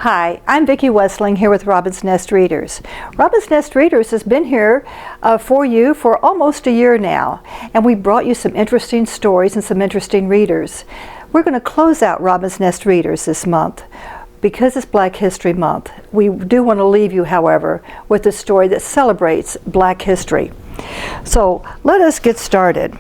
Hi, I'm Vicki Westling here with Robin's Nest Readers. Robin's Nest Readers has been here for you for almost a year now, and we brought you some interesting stories and some interesting readers. We're going to close out Robin's Nest Readers this month. Because it's Black History Month, we do want to leave you, however, with a story that celebrates Black history. So let us get started.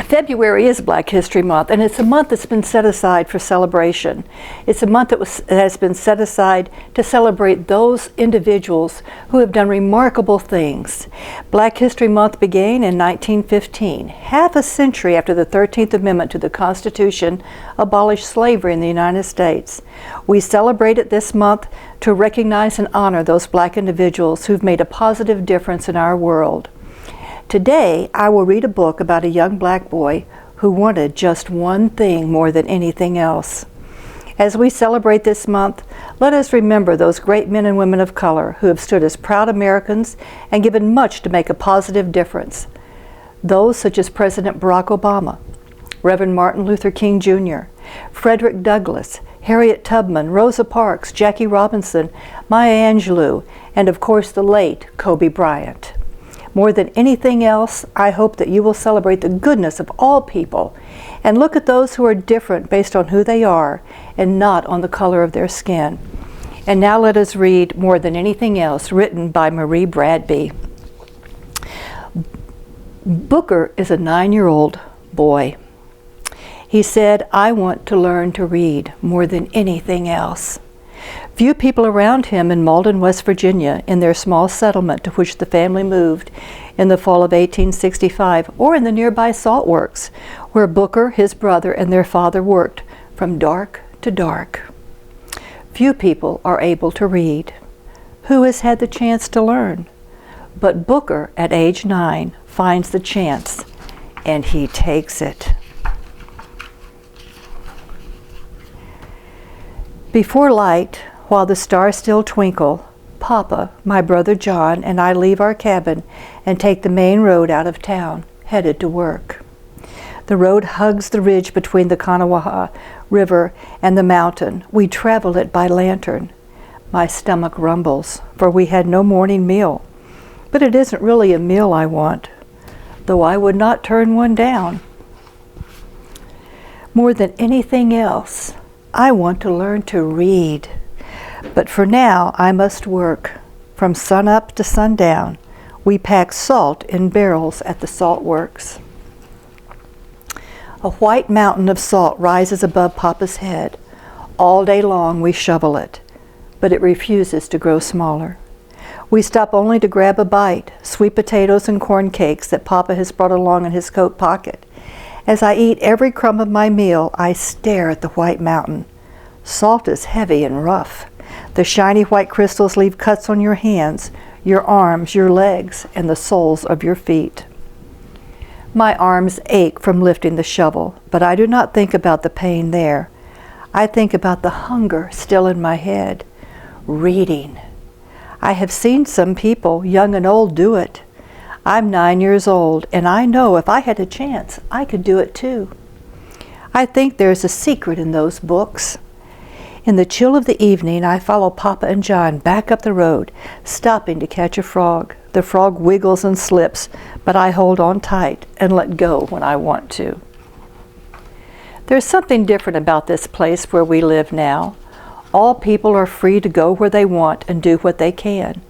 February is Black History Month, and it's a month that's been set aside for celebration. It's a month that has been set aside to celebrate those individuals who have done remarkable things. Black History Month began in 1915, half a century after the 13th Amendment to the Constitution abolished slavery in the United States. We celebrate it this month to recognize and honor those Black individuals who've made a positive difference in our world. Today, I will read a book about a young Black boy who wanted just one thing more than anything else. As we celebrate this month, let us remember those great men and women of color who have stood as proud Americans and given much to make a positive difference. Those such as President Barack Obama, Reverend Martin Luther King Jr., Frederick Douglass, Harriet Tubman, Rosa Parks, Jackie Robinson, Maya Angelou, and of course the late Kobe Bryant. More than anything else, I hope that you will celebrate the goodness of all people and look at those who are different based on who they are and not on the color of their skin. And now let us read More Than Anything Else, written by Marie Bradbury. Booker is a 9-year-old boy. He said, "I want to learn to read more than anything else." Few people around him in Malden, West Virginia, in their small settlement to which the family moved in the fall of 1865, or in the nearby salt works, where Booker, his brother, and their father worked from dark to dark. Few people are able to read. Who has had the chance to learn? But Booker, at age 9, finds the chance, and he takes it. Before light, while the stars still twinkle, Papa, my brother John, and I leave our cabin and take the main road out of town, headed to work. The road hugs the ridge between the Kanawha River and the mountain. We travel it by lantern. My stomach rumbles, for we had no morning meal. But it isn't really a meal I want, though I would not turn one down. More than anything else, I want to learn to read. But for now, I must work. From sunup to sundown, we pack salt in barrels at the salt works. A white mountain of salt rises above Papa's head. All day long we shovel it, but it refuses to grow smaller. We stop only to grab a bite, sweet potatoes and corn cakes that Papa has brought along in his coat pocket. As I eat every crumb of my meal, I stare at the white mountain. Salt is heavy and rough. The shiny white crystals leave cuts on your hands, your arms, your legs, and the soles of your feet. My arms ache from lifting the shovel, but I do not think about the pain there. I think about the hunger still in my head. Reading. I have seen some people, young and old, do it. I'm 9 years old, and I know if I had a chance, I could do it too. I think there's a secret in those books. In the chill of the evening, I follow Papa and John back up the road, stopping to catch a frog. The frog wiggles and slips, but I hold on tight and let go when I want to. There's something different about this place where we live now. All people are free to go where they want and do what they can.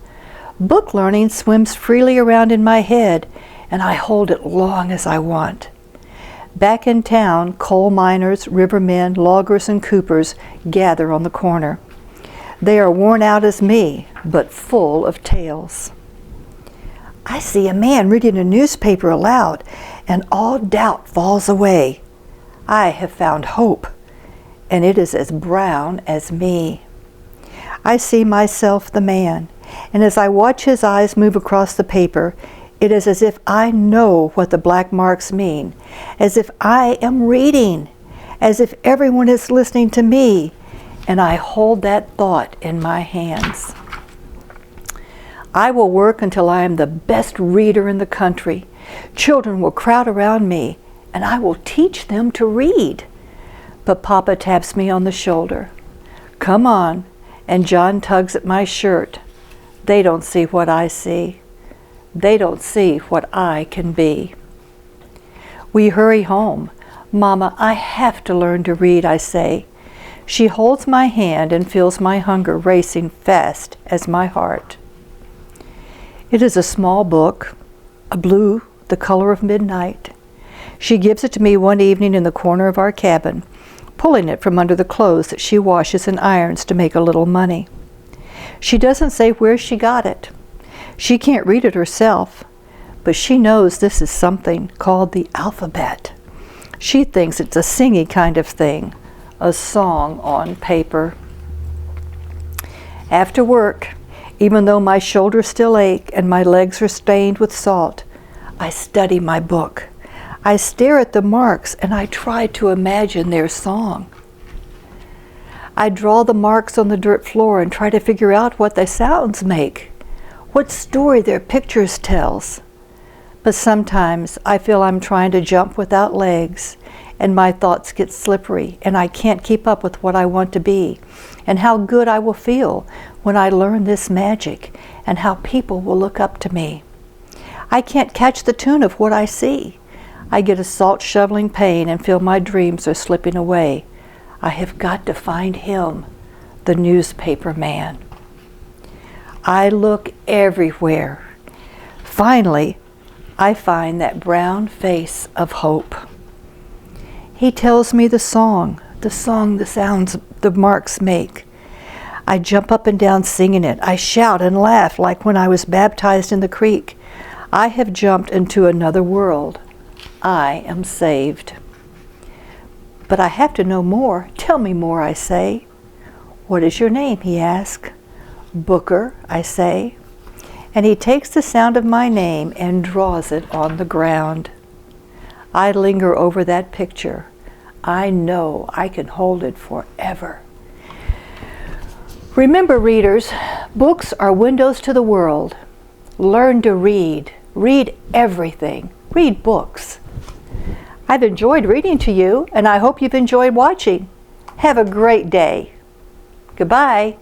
Book learning swims freely around in my head, and I hold it long as I want. Back in town, coal miners, rivermen, loggers, and coopers gather on the corner. They are worn out as me, but full of tales. I see a man reading a newspaper aloud, and all doubt falls away. I have found hope, and it is as brown as me. I see myself the man, and as I watch his eyes move across the paper, it is as if I know what the black marks mean, as if I am reading, as if everyone is listening to me, and I hold that thought in my hands. I will work until I am the best reader in the country. Children will crowd around me, and I will teach them to read. But Papa taps me on the shoulder. Come on, and John tugs at my shirt. They don't see what I see. They don't see what I can be. We hurry home. Mama, I have to learn to read, I say. She holds my hand and feels my hunger racing fast as my heart. It is a small book, a blue, the color of midnight. She gives it to me one evening in the corner of our cabin, pulling it from under the clothes that she washes and irons to make a little money. She doesn't say where she got it. She can't read it herself, but she knows this is something called the alphabet. She thinks it's a singy kind of thing, a song on paper. After work, even though my shoulders still ache and my legs are stained with salt, I study my book. I stare at the marks and I try to imagine their song. I draw the marks on the dirt floor and try to figure out what the sounds make, what story their pictures tells. But sometimes I feel I'm trying to jump without legs, and my thoughts get slippery, and I can't keep up with what I want to be, and how good I will feel when I learn this magic, and how people will look up to me. I can't catch the tune of what I see. I get a salt-shoveling pain and feel my dreams are slipping away. I have got to find him, the newspaper man. I look everywhere. Finally, I find that brown face of hope. He tells me the song, the sounds the marks make. I jump up and down singing it. I shout and laugh like when I was baptized in the creek. I have jumped into another world. I am saved. But I have to know more. Tell me more, I say. What is your name, he asks. Booker, I say. And he takes the sound of my name and draws it on the ground. I linger over that picture. I know I can hold it forever. Remember, readers, books are windows to the world. Learn to read. Read everything. Read books. I've enjoyed reading to you, and I hope you've enjoyed watching. Have a great day. Goodbye.